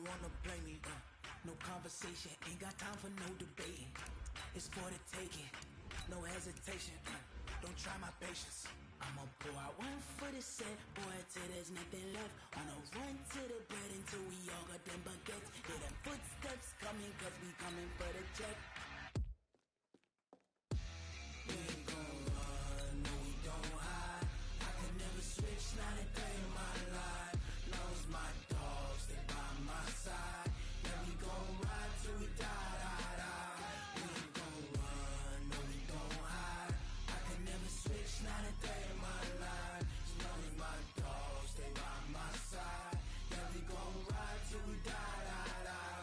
wanna play me, no conversation, ain't got time for no debating. It's for the taking, no hesitation, don't try my patience. I'ma pour out one for the set, boy, till there's nothing left. On a run to the bread until we all got them baguettes. Hear them footsteps coming, cause we coming for the check. We ain't gon' run, no we don't hide. I can never switch, not a day in my life. Knows my dogs, they by my side. Yeah, we gon' ride till we die, die, die. We ain't gon' run, no we don't hide. I can never switch, not a day in my life. Knows my dogs, they by my side. Yeah, we gon' ride till we die, die, die.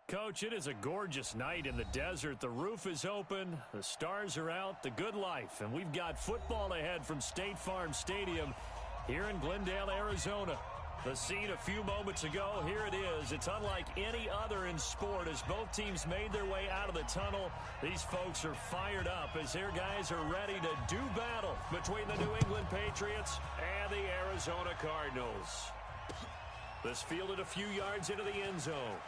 Coach, it is a gorgeous night in the desert. The roof is open, the stars are out, the good life, and we've got football ahead from State Farm Stadium here in Glendale, Arizona. The scene a few moments ago, here it is. It's unlike any other in sport as both teams made their way out of the tunnel. These folks are fired up as their guys are ready to do battle between the New England Patriots and the Arizona Cardinals. This fielded a few yards into the end zone.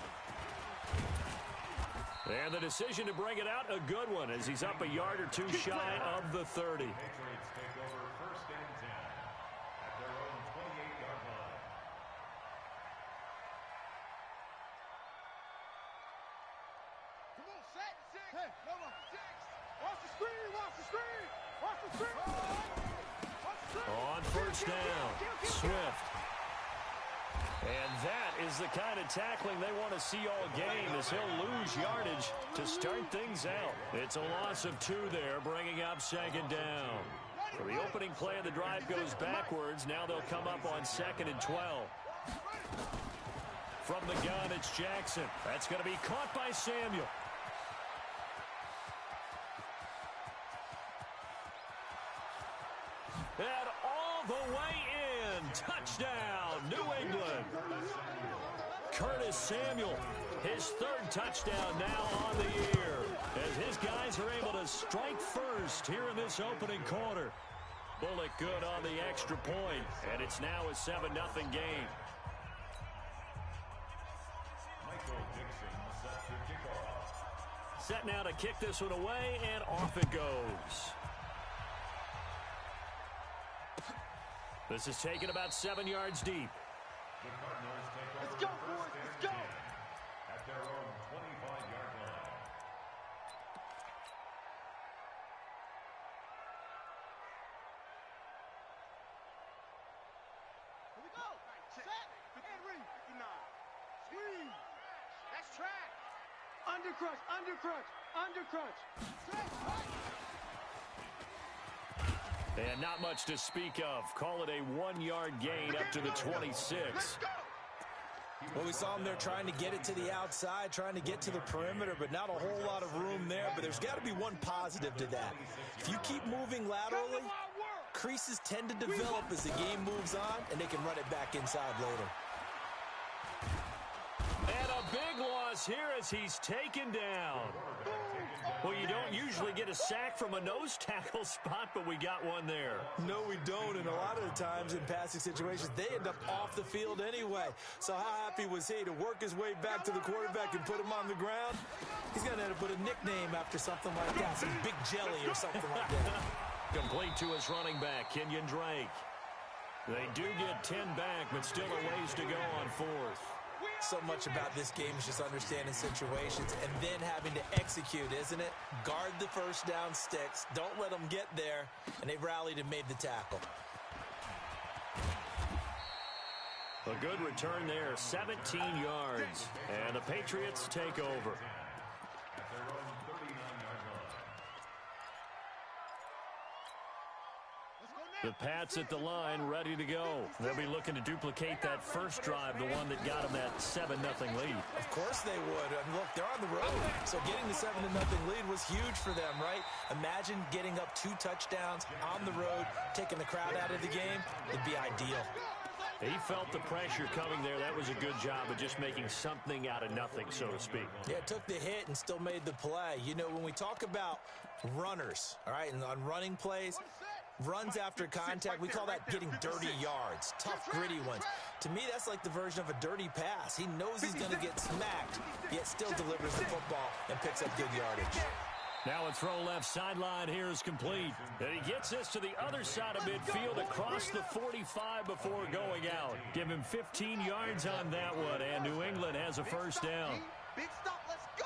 And the decision to bring it out, a good one, as he's up a yard or two shy of the 30. Patriots take over 1st and 10 at their own 28-yard line. Come on, set, six. Hey, number 6. Watch the screen, watch the screen. Watch the screen. Watch the screen. On 1st down, Swift. And that is the kind of tackling they want to see all game as he'll lose yardage to start things out. It's a loss of 2 there, bringing up 2nd down. So the opening play of the drive goes backwards. Now they'll come up on 2nd and 12. From the gun, it's Jackson. That's going to be caught by Samuel. And all the way in. Touchdown, New England. Curtis Samuel, his 3rd touchdown now on the year, as his guys are able to strike first here in this opening quarter. Bullock good on the extra point, and it's now a 7-0 game. Set now to kick this one away, and off it goes. This is taken about 7 yards deep. The Cardinals take over Let's go, boys, let's go. at their own 25-yard line. Here we go. Set. And read. 59. Squeeze. That's track. Undercrush, undercrush, undercrush. Set. Right. And not much to speak of. Call it a 1-yard gain up to the 26. Well, we saw him there trying to get it to the outside, trying to get to the perimeter, but not a whole lot of room there. But there's got to be one positive to that. If you keep moving laterally, creases tend to develop as the game moves on, and they can run it back inside later. And a big loss here as he's taken down. Well, you don't usually get a sack from a nose tackle spot, but we got one there. No, we don't, and a lot of the times in passing situations, they end up off the field anyway. So how happy was he to work his way back to the quarterback and put him on the ground? He's going to end up with a nickname after something like that, some Big Jelly or something like that. Complete to his running back, Kenyon Drake. They do get 10 back, but still a ways to go on 4th. So much about this game is just understanding situations and then having to execute, isn't it? Guard the 1st down sticks. Don't let them get there. And they've rallied and made the tackle. A good return there, 17 yards. And the Patriots take over. At their own 39-yard The Pats at the line, ready to go. They'll be looking to duplicate that first drive, the one that got them that 7-0 lead. Of course they would. And look, they're on the road, so getting the 7-0 lead was huge for them, right? Imagine getting up 2 touchdowns on the road, taking the crowd out of the game. It'd be ideal. He felt the pressure coming there. That was a good job of just making something out of nothing, so to speak. Yeah, took the hit and still made the play. You know, when we talk about runners, all right, and on running plays, runs after contact, we call that getting dirty yards, tough, gritty ones. To me, that's like the version of a dirty pass. He knows he's going to get smacked, yet still delivers the football and picks up good yardage. Now a throw left sideline here is complete. And he gets this to the other side of midfield across the 45 before going out. Give him 15 yards on that one, and New England has a first down. Big stop, let's go.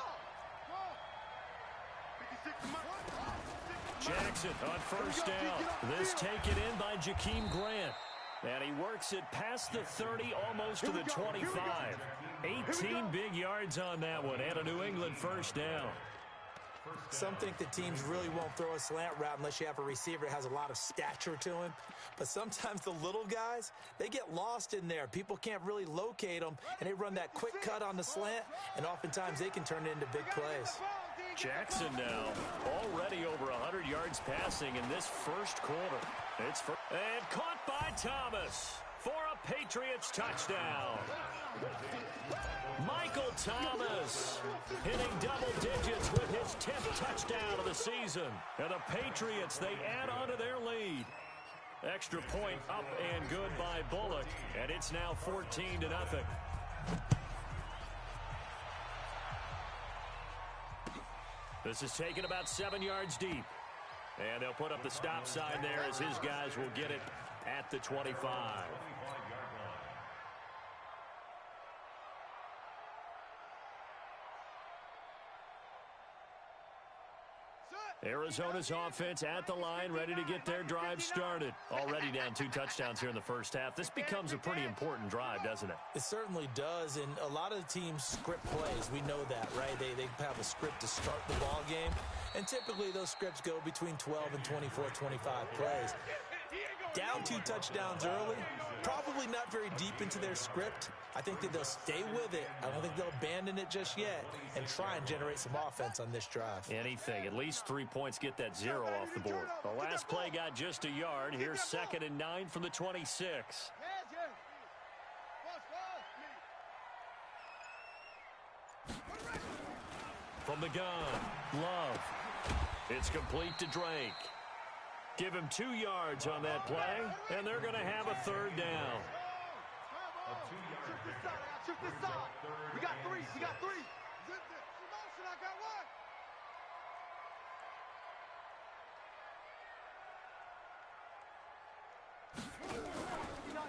Jackson on first down. This taken in by Jakeem Grant. And he works it past the 30, almost to the 25. 18 big yards on that one, and a New England first down. Some think the teams really won't throw a slant route unless you have a receiver that has a lot of stature to him. But sometimes the little guys, they get lost in there. People can't really locate them, and they run that quick cut on the slant, and oftentimes they can turn it into big plays. Jackson now already over 100 yards passing in this first quarter. And caught by Thomas for a Patriots touchdown. Michael Thomas hitting double digits with his 10th touchdown of the season. And the Patriots, they add on to their lead. Extra point up and good by Bullock. And it's now 14-0. This is taken about 7 yards deep. And they'll put up the stop sign there as his guys will get it at the 25. Arizona's offense at the line, ready to get their drive started. Already down 2 touchdowns here in the first half. This becomes a pretty important drive, doesn't it? It certainly does, and a lot of the teams script plays. We know that, right? They have a script to start the ball game, and typically those scripts go between 12 and 24, 25 plays. Down 2 touchdowns early, probably not very deep into their script. I think that they'll stay with it. I don't think they'll abandon it just yet and try and generate some offense on this drive. Anything. At least 3 points, get that 0 off the board. The last play got just a yard. Here's 2nd and 9 from the 26. From the gun, Love. It's complete to Drake. Give him 2 yards on that play, and they're going to have a 3rd down. Shoot this side. We got 3. We got 3. Motion, I got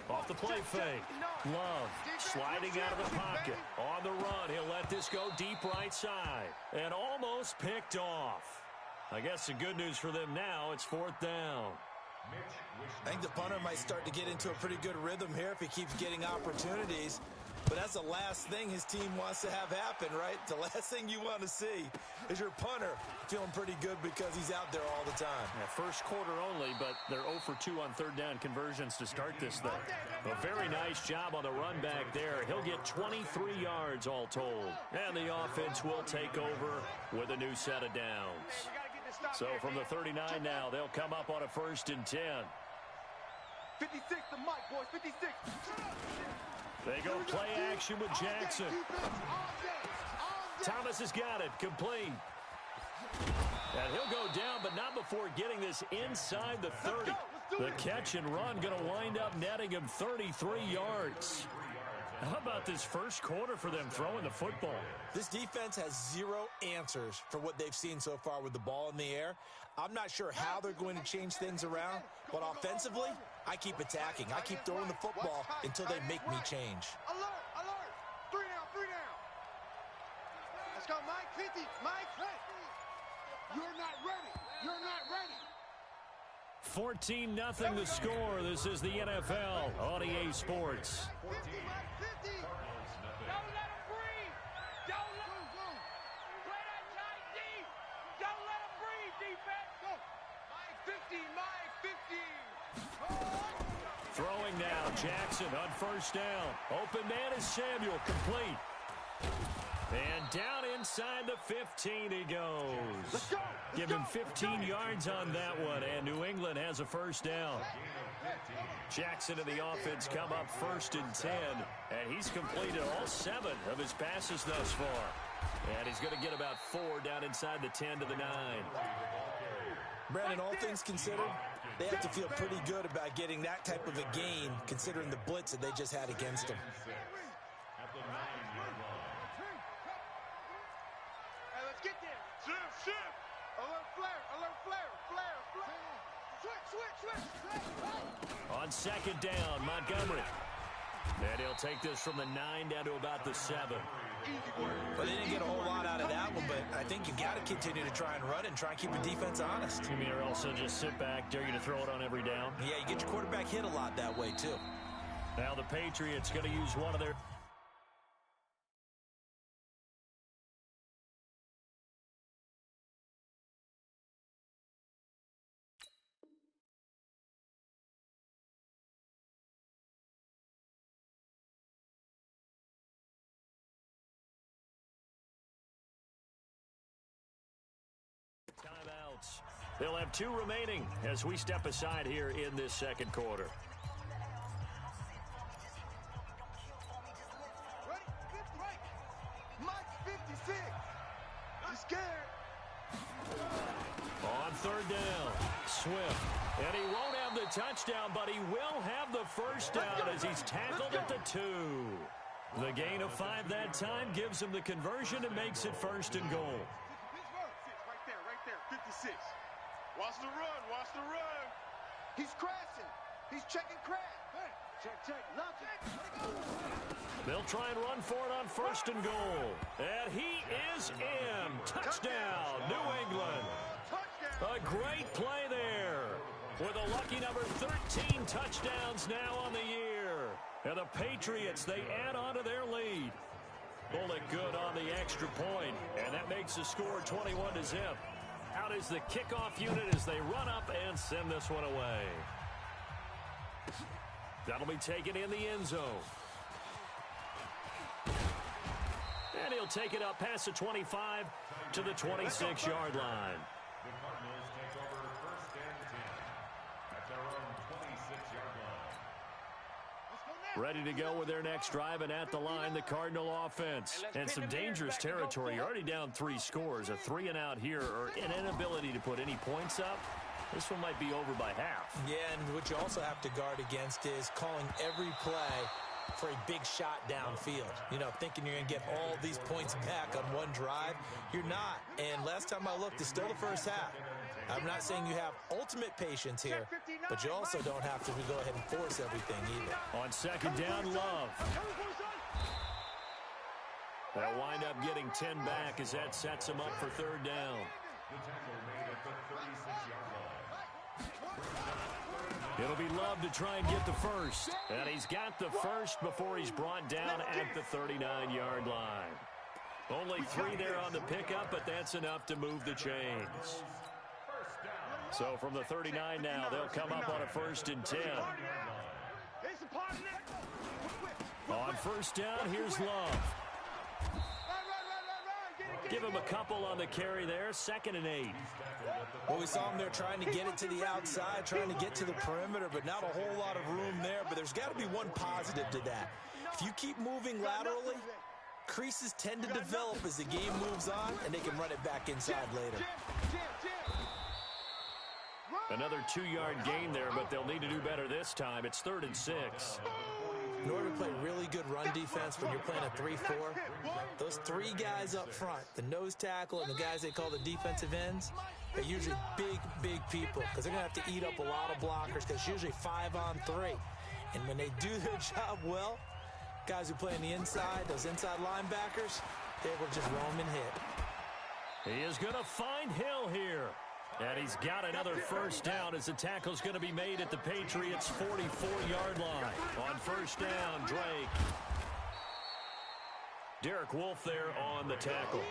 1. Off the play fake. Love sliding out of the pocket. On the run, he'll let this go deep right side. And almost picked off. I guess the good news for them now, it's 4th down. I think the punter might start to get into a pretty good rhythm here if he keeps getting opportunities. But that's the last thing his team wants to have happen, right? The last thing you want to see is your punter feeling pretty good because he's out there all the time. Yeah, first quarter only, but they're 0 for 2 on 3rd down conversions to start this thing. A very nice job on the run back there. He'll get 23 yards all told. And the offense will take over with a new set of downs. So from the 39 now, they'll come up on a 1st and 10. 56 to Mike, boys. 56. They go play action with Jackson. Thomas has got it. Complete. And he'll go down, but not before getting this inside the 30. The catch and run going to wind up netting him 33 yards. How about this first quarter for them throwing the football? This defense has 0 answers for what they've seen so far with the ball in the air. I'm not sure how they're going to change things around, but offensively, I keep attacking. I keep throwing the football until they make me change. Alert, alert. 3 down, 3 down. Let's go, Mike. 50, Mike. You're not ready. You're not ready. 14-0 the score. This is the NFL on EA Sports. 50, Mike, 50. Don't let him breathe. Don't let him go. Play that tight deep. Don't let him breathe, defense. Go. Mike, 50, Mike, 50. Throwing now, Jackson on first down. Open man is Samuel, complete. And down inside the 15 he goes. Give him 15 yards on that one, and New England has a first down. Jackson and the offense come up 1st and 10, and he's completed all 7 of his passes thus far. And he's going to get about 4 down inside the 10 to the 9. Brandon, all things considered, they have to feel pretty good about getting that type of a gain, considering the blitz that they just had against them. Get there. Shift. Alert flare. Switch. On 2nd down, Montgomery. And he'll take this from the 9 down to about the 7. But they didn't get a whole lot out of that one, but I think you got to continue to try and run and try and keep the defense honest. You mean or also just sit back, dare you to throw it on every down? Yeah, you get your quarterback hit a lot that way, too. Now the Patriots going to use one of their... timeouts. They'll have 2 remaining as we step aside here in this 2nd quarter. Mike 56. I'm scared. On 3rd down, Swift. And he won't have the touchdown, but he will have the first down as he's tackled at the 2. The gain of 5 that time gives him the conversion and makes it 1st and goal. Right there. 56. Watch the run. He's crashing. He's checking crash. Check. Launch it. They'll try and run for it on 1st and goal. And he is in. Touchdown, New England. A great play there. With a lucky number 13 touchdowns now on the year. And the Patriots, they add on to their lead. Pulled it good on the extra point, and that makes the score 21-0. Out is the kickoff unit as they run up and send this one away. That'll be taken in the end zone. And he'll take it up past the 25 to the 26-yard line. The Cardinals take over 1st and 10 at their own 26-yard line. Ready to go with their next drive, and at the line, the Cardinal offense. And some dangerous territory. You're already down 3 scores. A 3-and-out here, or an inability to put any points up. This one might be over by half. Yeah, and what you also have to guard against is calling every play for a big shot downfield. You know, thinking you're going to get all these points back on one drive. You're not. And last time I looked, it's still the first half. I'm not saying you have ultimate patience here, but you also don't have to go ahead and force everything either. On 2nd down, Love. They'll wind up getting 10 back as that sets them up for 3rd down. The tackle made at the 36-yard line. It'll be Love to try and get the first. And he's got the first before he's brought down at the 39-yard line. Only 3 there on the pickup, but that's enough to move the chains. So from the 39 now, they'll come up on a 1st and 10. On 1st down, here's Love. Give him a couple on the carry there. 2nd and 8. Well, we saw him there trying to get it to the outside, trying to get to the perimeter, but not a whole lot of room there. But there's got to be one positive to that. If you keep moving laterally, creases tend to develop as the game moves on, and they can run it back inside later. Another 2-yard gain there, but they'll need to do better this time. It's 3rd and 6. In order to play really good run defense when you're playing a 3-4, those 3 guys up front, the nose tackle and the guys they call the defensive ends, are usually big people because they're going to have to eat up a lot of blockers because it's usually 5 on 3. And when they do their job well, guys who play on the inside, those inside linebackers, they're able to just roam and hit. He is going to find Hill here. And he's got another 1st down as the tackle's going to be made at the Patriots' 44-yard line. On 1st down, Drake. Derek Wolfe there on the tackle.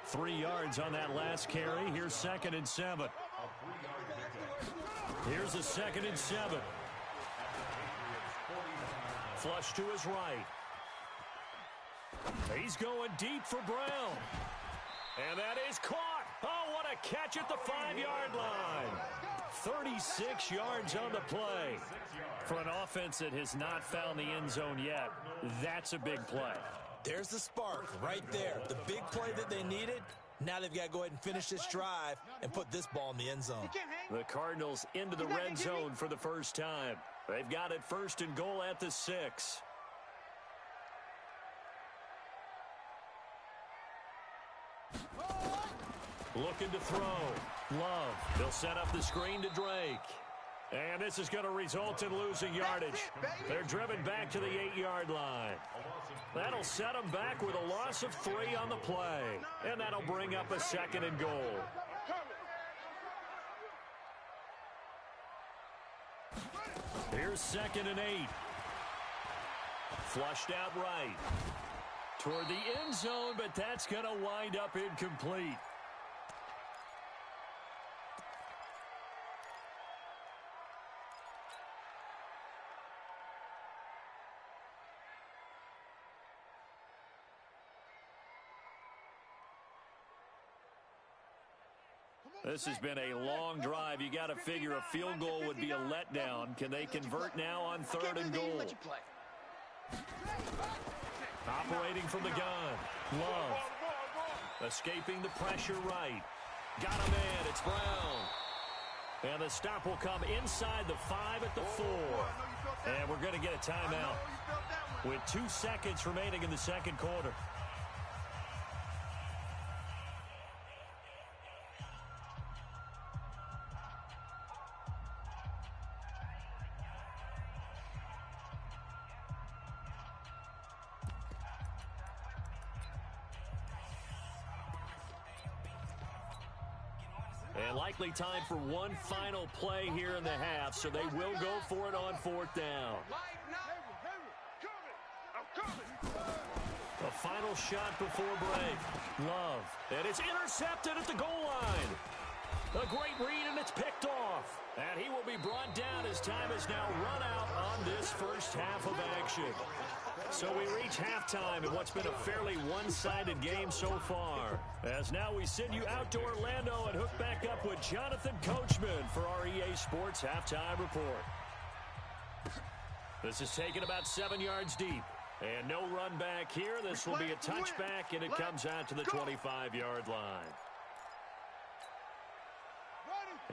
3 yards on that last carry. Here's 2nd and 7. Here's a 2nd and 7. Flush to his right. He's going deep for Brown. And that is caught. Oh, what a catch at the 5-yard line. 36 yards on the play. For an offense that has not found the end zone yet, that's a big play. There's the spark right there. The big play that they needed. Now they've got to go ahead and finish this drive and put this ball in the end zone. The Cardinals into the red zone for the first time. They've got it 1st and goal at the 6. Looking to throw. Love. They'll set up the screen to Drake. And this is going to result in losing yardage. They're driven back to the 8-yard line. That'll set them back with a loss of 3 on the play. And that'll bring up a 2nd and goal. Here's 2nd and 8. Flushed out right. Toward the end zone, but that's going to wind up incomplete. This has been a long drive. You got to figure a field goal would be a letdown. Can they convert now on 3rd and goal? Operating from the gun. Love. Escaping the pressure right. Got a man. It's Brown. And the stop will come inside the 5 at the 4. And we're going to get a timeout with 2 seconds remaining in the 2nd quarter. And likely time for one final play here in the half, so they will go for it on 4th down. A final shot before break. Love. And it's intercepted at the goal line. A great read, and it's picked off. And he will be brought down as time has now run out on this first half of action. So we reach halftime in what's been a fairly one-sided game so far. As now we send you out to Orlando and hook back up with Jonathan Coachman for our EA Sports Halftime Report. This is taken about 7 yards deep. And no run back here. This will be a touchback, and it comes out to the 25-yard line.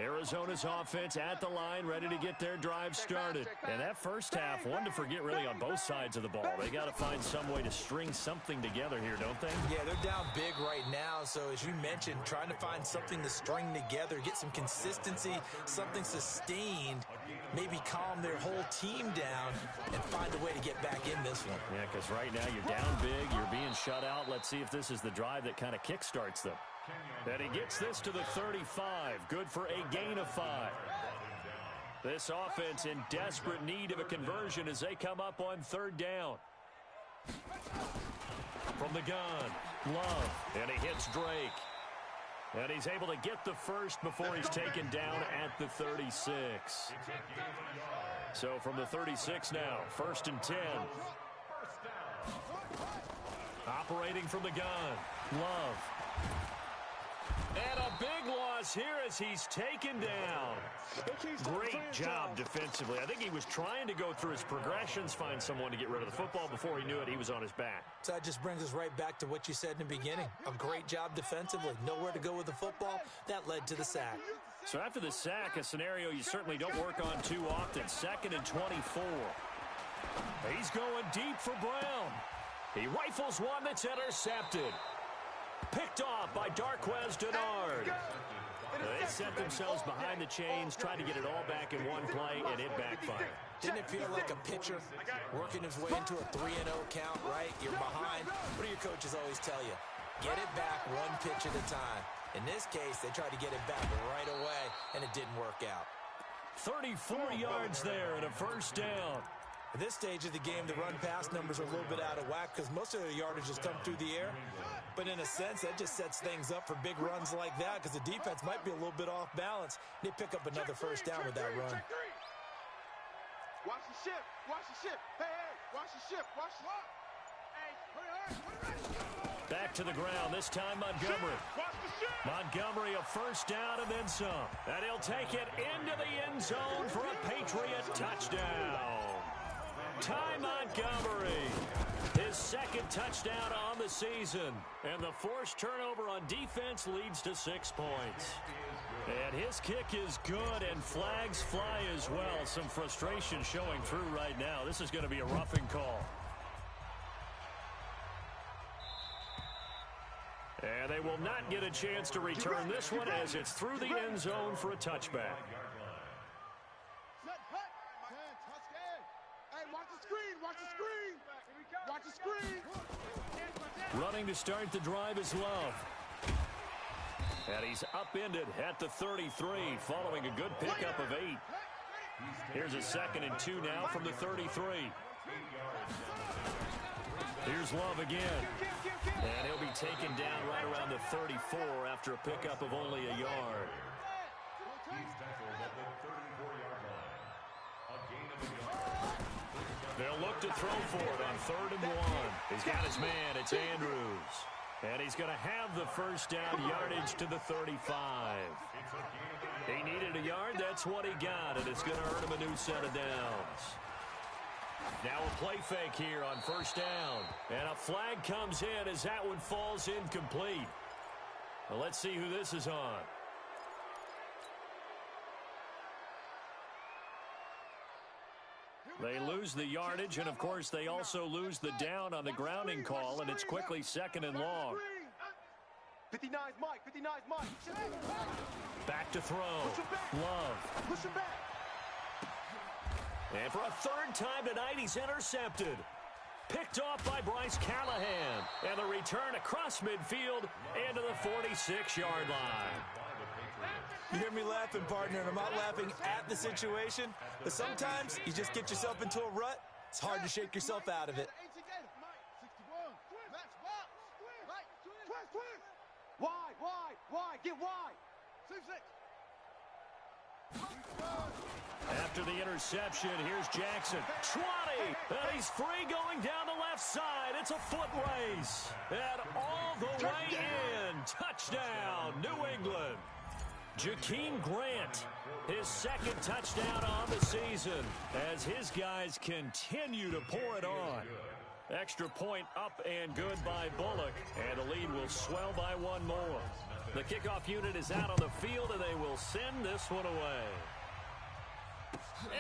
Arizona's offense at the line, ready to get their drive started. And that first half, one to forget really on both sides of the ball. They got to find some way to string something together here, don't they? Yeah, they're down big right now. So as you mentioned, trying to find something to string together, get some consistency, something sustained, maybe calm their whole team down and find a way to get back in this one. Yeah, because right now you're down big, you're being shut out. Let's see if this is the drive that kind of kickstarts them. And he gets this to the 35. Good for a gain of 5. This offense in desperate need of a conversion as they come up on 3rd down. From the gun, Love. And he hits Drake. And he's able to get the first before he's taken down at the 36. So from the 36 now, 1st and 10. Operating from the gun, Love. And a big loss here as he's taken down. Great job defensively. I think he was trying to go through his progressions, find someone to get rid of the football. Before he knew it, he was on his back. So that just brings us right back to what you said in the beginning. A great job defensively. Nowhere to go with the football. That led to the sack. So after the sack, a scenario you certainly don't work on too often. 2nd and 24. He's going deep for Brown. He rifles one that's intercepted. Picked off by Darquez Denard. They set themselves behind the chains, trying to get it all back in one play, and it backfired. Didn't it feel like a pitcher working his way into a 3-0 count, right? You're behind. What do your coaches always tell you? Get it back one pitch at a time. In this case, they tried to get it back right away, and it didn't work out. 34 yards there and a 1st down. At this stage of the game, the run-pass numbers are a little bit out of whack because most of their yardage has come through the air. But in a sense, that just sets things up for big runs like that because the defense might be a little bit off balance. They pick up another first down with that run. Watch the shift. Watch the shift. Hey, watch the shift. Watch the shift. Hey, hurry. Back to the ground, this time Montgomery. Montgomery a first down and then some. And he'll take it into the end zone for a Patriot touchdown. Ty Montgomery, his second touchdown on the season. And the forced turnover on defense leads to 6 points. And his kick is good, and flags fly as well. Some frustration showing through right now. This is going to be a roughing call. And they will not get a chance to return this one as it's through the end zone for a touchback. Watch the screen. Running to start the drive is Love. And he's upended at the 33 following a good pickup of 8. Here's a 2nd and 2 now from the 33. Here's Love again. And he'll be taken down right around the 34 after a pickup of only a yard. He's tackled at the 34-yard line. A gain of a yard. They'll look to throw for it on 3rd and 1. He's got his man. It's Andrews. And he's going to have the first down yardage to the 35. He needed a yard. That's what he got. And it's going to earn him a new set of downs. Now a play fake here on first down. And a flag comes in as that one falls incomplete. Well, let's see who this is on. They lose the yardage, and, of course, they also lose the down on the grounding call, and it's quickly 2nd and long. 59's Mike. 59's Mike. Back to throw. Love. Push him back. And for a 3rd time tonight, he's intercepted. Picked off by Bryce Callahan. And the return across midfield into the 46-yard line. You hear me laughing, partner, and I'm not laughing at the situation, but sometimes you just get yourself into a rut. It's hard to shake yourself out of it. Wide, get wide. After the interception, here's Jackson. 20, and he's free going down the left side. It's a foot race. And all the way in. Touchdown, New England. Jakeem Grant, his 2nd touchdown on the season as his guys continue to pour it on. Extra point up and good by Bullock, and the lead will swell by 1 more. The kickoff unit is out on the field, and they will send this one away.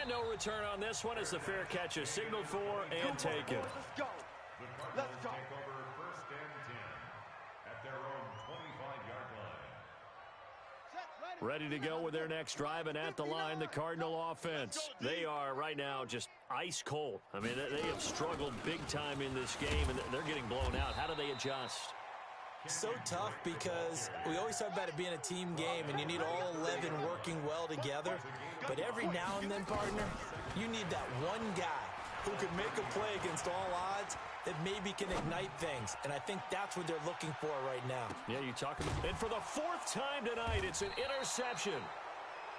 And no return on this one as the fair catch is signaled for and taken. Let's go. Let's go. Take over 1st and 10 at their own 25-yard line. Ready to go with their next drive, and at the line, the Cardinal offense. They are right now just ice cold. I mean, they have struggled big time in this game, and they're getting blown out. How do they adjust? So tough because we always talk about it being a team game, and you need all 11 working well together. But every now and then, partner, you need that one guy who can make a play against all odds that maybe can ignite things. And I think that's what they're looking for right now. Yeah, you talk about. And for the 4th time tonight, it's an interception.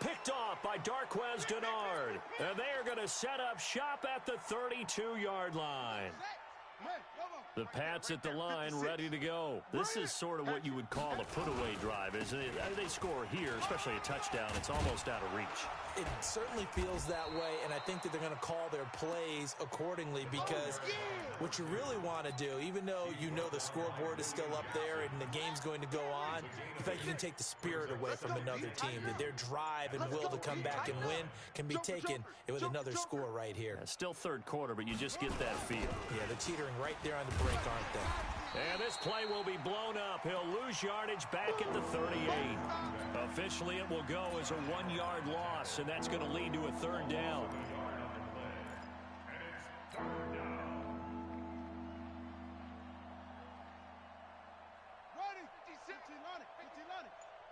Picked off by Darquez Denard. And they are going to set up shop at the 32-yard line. The Pats at the line, ready to go. This is sort of what you would call a put-away drive, isn't it? They score here, especially a touchdown. It's almost out of reach. It certainly feels that way, and I think that they're going to call their plays accordingly because what you really want to do, even though you know the scoreboard is still up there and the game's going to go on, in fact, you can take the spirit away from another team, that their drive and will to come back and win can be taken with another score right here. Yeah, still 3rd quarter, but you just get that feel. Yeah, they're teetering right there on the break, aren't they? And this play will be blown up. He'll lose yardage back at the 38. Officially, it will go as a 1-yard loss, and that's going to lead to a 3rd down.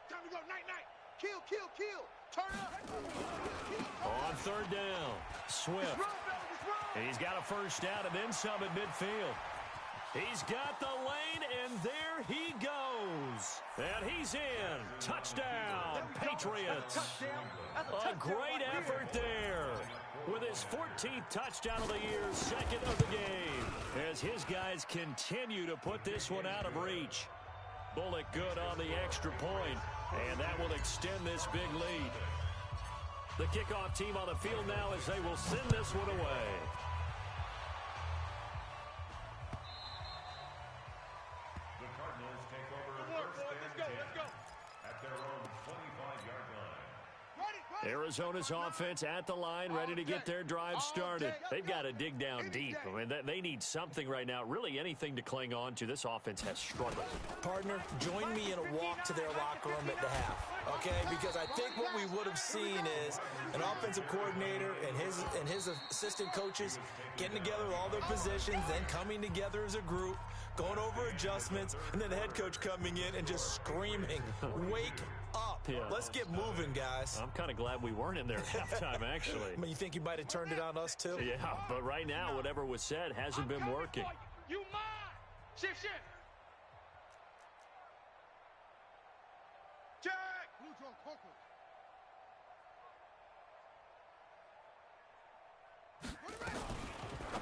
Time to go, night. Kill. Turn up. On 3rd down, Swift. Run. He's got a first down and then some at midfield. He's got the lane, and there he goes. And he's in. Touchdown, Patriots. A great effort there. With his 14th touchdown of the year, second of the game. As his guys continue to put this one out of reach. Bullock good on the extra point, and that will extend this big lead. The kickoff team on the field now as they will send this one away. The Cardinals take over first and 10 at their own 25-yard line. Arizona's offense at the line, ready to get their drive started. They've got to dig down deep. I mean, they need something right now, really anything to cling on to. This offense has struggled. Partner, join me in a walk to their locker room at the half, okay? Because I think what we would have seen is an offensive coordinator and his assistant coaches getting together with all their positions, then coming together as a group, going over adjustments, and then the head coach coming in and just screaming, wake up. Yeah. Let's get moving, guys. I'm kind of glad we weren't in there at halftime, actually. I mean, you think you might have turned it on us, too? Yeah, but right now, whatever was said hasn't been working. You mine. Shift. Check.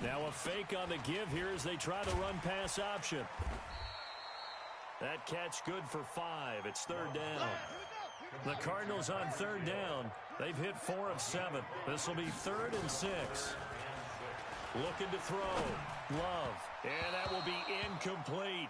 Now a fake on the give here as they try to run pass option. That catch good for 5. It's third down. The Cardinals on third down. They've hit 4 of 7. This will be 3rd and 6. Looking to throw. Love. And that will be incomplete.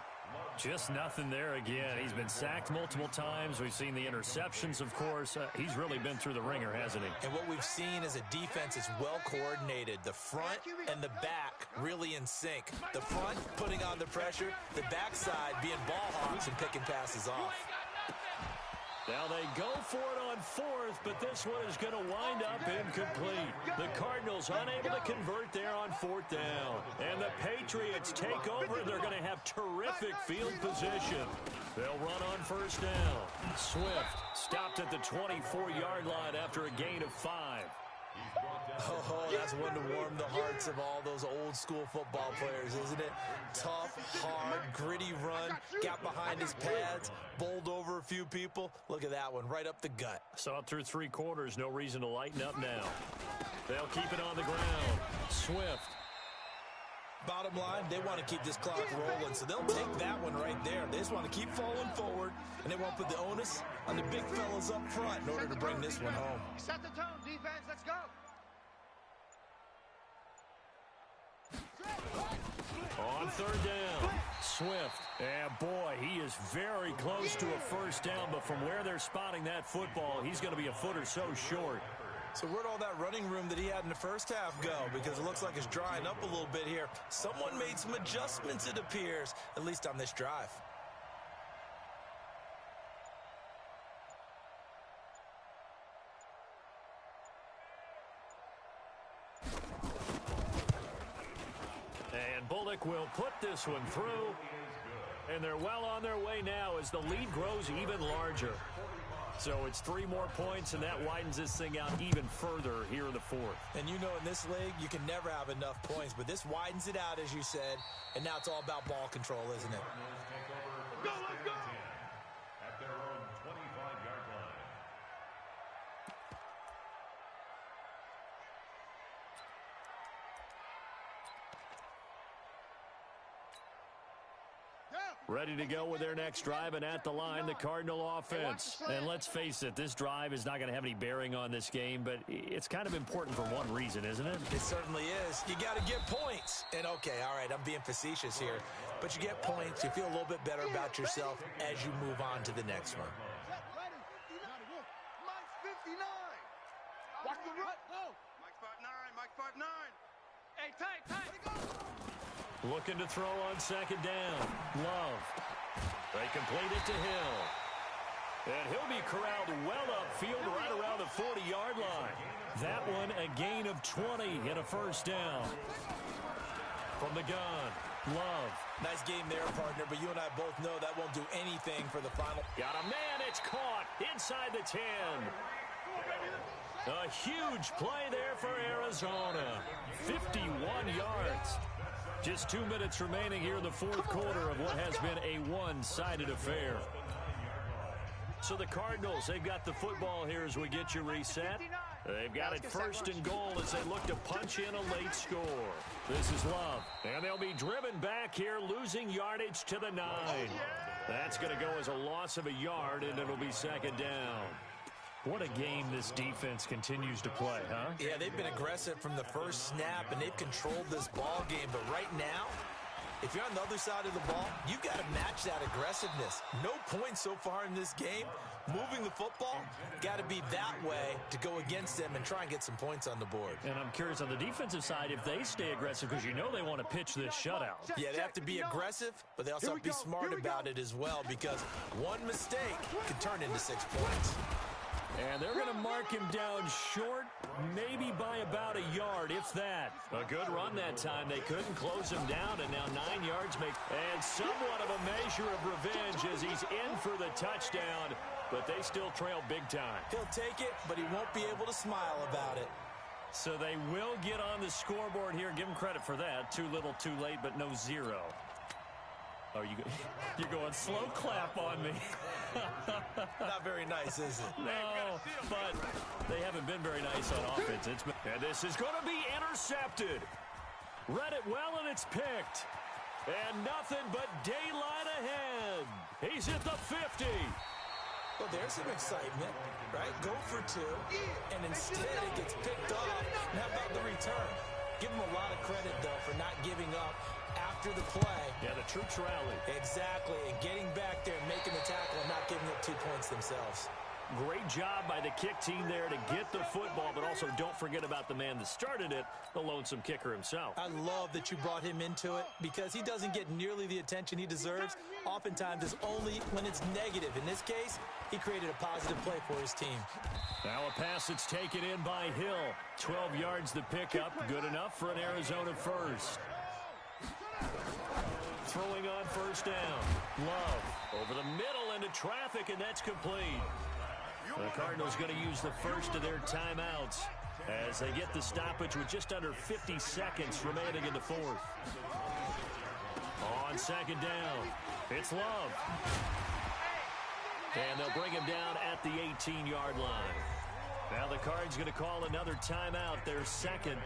Just nothing there again. He's been sacked multiple times. We've seen the interceptions, of course. He's really been through the ringer, hasn't he? And what we've seen is a defense that's well coordinated. The front and the back really in sync. The front putting on the pressure. The backside being ball hawks and picking passes off. Now they go for it on 4th, but this one is going to wind up incomplete. The Cardinals unable to convert there on 4th down. And the Patriots take over. They're going to have terrific field position. They'll run on first down. Swift stopped at the 24-yard line after a gain of 5. Oh, that's one to warm the hearts of all those old school football players, isn't it? Tough, hard, gritty run, got behind his pads, bowled over a few people. Look at that one, right up the gut. Saw it through 3 quarters, no reason to lighten up now. They'll keep it on the ground. Swift. Bottom line, they want to keep this clock rolling, so they'll take that one right there. They just want to keep falling forward, and they won't put the onus on the big fellas up front in order to bring this one home. Set the tone, defense. Let's go. On third down, Swift. And boy, he is very close to a first down, but from where they're spotting that football, he's going to be a foot or so short. So where'd all that running room that he had in the first half go? Because it looks like it's drying up a little bit here. Someone made some adjustments, it appears, at least on this drive. And Bullock will put this one through. And they're well on their way now as the lead grows even larger. So it's 3 more points, and that widens this thing out even further here in the 4th. And you know in this league, you can never have enough points, but this widens it out, as you said, and now it's all about ball control, isn't it? Go, let's go! At their own 25-yard line. Ready to go with their next drive, and at the line, the Cardinal offense. And let's face it, this drive is not going to have any bearing on this game, but it's kind of important for one reason, isn't it? It certainly is. You got to get points. And okay, all right, I'm being facetious here, but you get points, you feel a little bit better about yourself as you move on to the next one. Mike's 59. Watch the run. Mike's 5'9". Mike's 5'9". Hey, tight. Looking to throw on second down. Love. They complete it to Hill. And he'll be corralled well upfield right around the 40-yard line. That one a gain of 20 and a first down. From the gun, Love. Nice game there, partner, but you and I both know that won't do anything for the final. Got a man, it's caught inside the 10. A huge play there for Arizona. 51 yards. Just 2 minutes remaining here in the fourth quarter of what has been a one-sided affair. So the Cardinals, they've got the football here as we get you reset. They've got it first and goal as they look to punch in a late score. This is Love. And they'll be driven back here, losing yardage to the 9. That's going to go as a loss of a yard, and it'll be second down. What a game this defense continues to play, huh? Yeah, they've been aggressive from the first snap, and they've controlled this ball game. But right now, if you're on the other side of the ball, you've got to match that aggressiveness. No points so far in this game. Moving the football, got to be that way to go against them and try and get some points on the board. And I'm curious on the defensive side if they stay aggressive, because you know they want to pitch this shutout. Yeah, they have to be aggressive, but they also have to be smart about it as well, because one mistake can turn into 6 points. And they're going to mark him down short, maybe by about a yard, if that. A good run that time. They couldn't close him down, and now 9 yards make. And somewhat of a measure of revenge as he's in for the touchdown, but they still trail big time. He'll take it, but he won't be able to smile about it. So they will get on the scoreboard here. Give him credit for that. Too little, too late, but no zero. Oh, you're going slow clap on me. Not very nice, is it? No, but they haven't been very nice on offense. And this is going to be intercepted. Read it well, and it's picked. And nothing but daylight ahead. He's at the 50. Well, there's some excitement, right? Go for 2, and instead it gets picked off. And how about the return? Give him a lot of credit, though, for not giving up after the play. Yeah, the troops rally. Exactly, and getting back there, making the tackle, and not giving up 2 points themselves. Great job by the kick team there to get the football, but also don't forget about the man that started it, the lonesome kicker himself. I love that you brought him into it, because he doesn't get nearly the attention he deserves. Oftentimes, it's only when it's negative. In this case, he created a positive play for his team. Now a pass that's taken in by Hill. 12 yards to pick up. Good enough for an Arizona first. Throwing on first down. Love over the middle into traffic, and that's complete. The Cardinals going to use the first of their timeouts as they get the stoppage with just under 50 seconds remaining in the fourth. On second down, it's Love. And they'll bring him down at the 18-yard line. Now the Cards going to call another timeout, their second,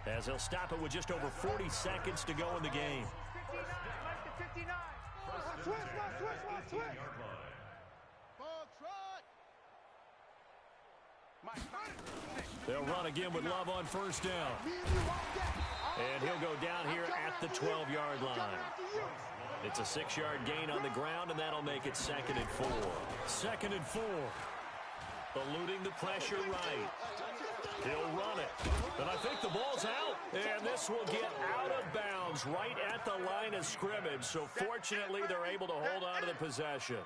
as they'll stop it with just over 40 seconds to go in the game. 59. Switch. They'll run again with Love on first down. And he'll go down here at the 12-yard line. It's a 6-yard gain on the ground, and that'll make it 2nd and 4. 2nd and 4. Eluding the pressure right. He'll run it. And I think the ball's out. And this will get out of bounds right at the line of scrimmage. So fortunately, they're able to hold on to the possession.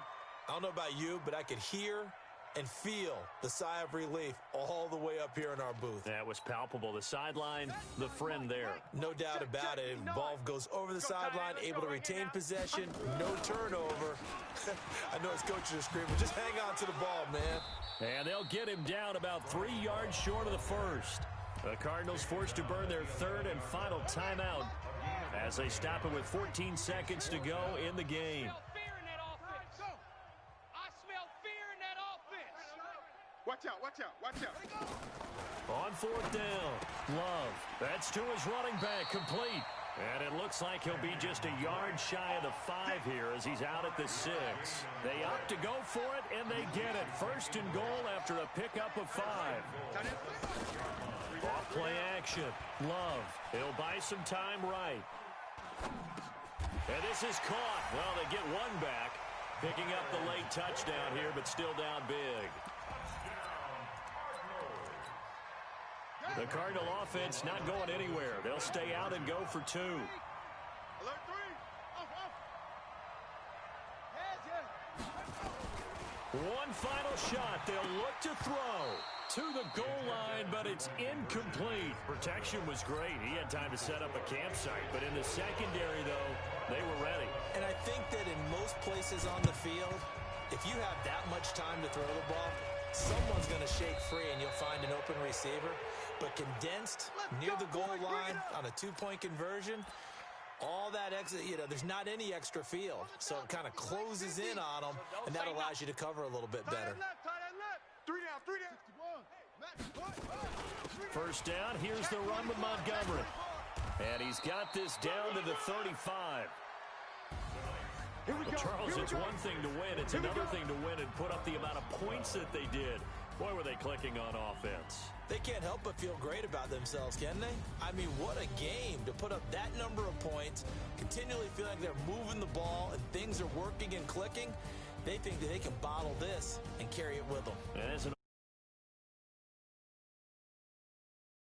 I don't know about you, but I could hear and feel the sigh of relief all the way up here in our booth. That was palpable. The sideline, the friend there. No doubt about it. Ball goes over the sideline, able to retain possession, no turnover. I know his coaches are screaming, just hang on to the ball, man. And they'll get him down about 3 yards short of the first. The Cardinals forced to burn their third and final timeout as they stop it with 14 seconds to go in the game. Watch out. On fourth down, Love. That's to his running back, complete. And it looks like he'll be just a yard shy of the 5 here as he's out at the 6. They opt to go for it, and they get it. First and goal after a pickup of 5. Off play action. Love. He'll buy some time right. And this is caught. Well, they get one back. Picking up the late touchdown here, but still down big. The Cardinal offense not going anywhere. They'll stay out and go for 2. Alert 3. One final shot. They'll look to throw to the goal line, but it's incomplete. Protection was great. He had time to set up a campsite, but in the secondary, though, they were ready. And I think that in most places on the field, if you have that much time to throw the ball, someone's going to shake free and you'll find an open receiver. But condensed near the goal line on a two-point conversion, all that extra, there's not any extra field. So it kind of closes in on them, and that allows you to cover a little bit better. First down, here's the run with Montgomery. And he's got this down to the 35. Well, Charles, it's one thing to win. It's another thing to win and put up the amount of points that they did. Boy, were they clicking on offense. They can't help but feel great about themselves, can they? I mean, what a game to put up that number of points, continually feel like they're moving the ball and things are working and clicking. They think that they can bottle this and carry it with them. And as an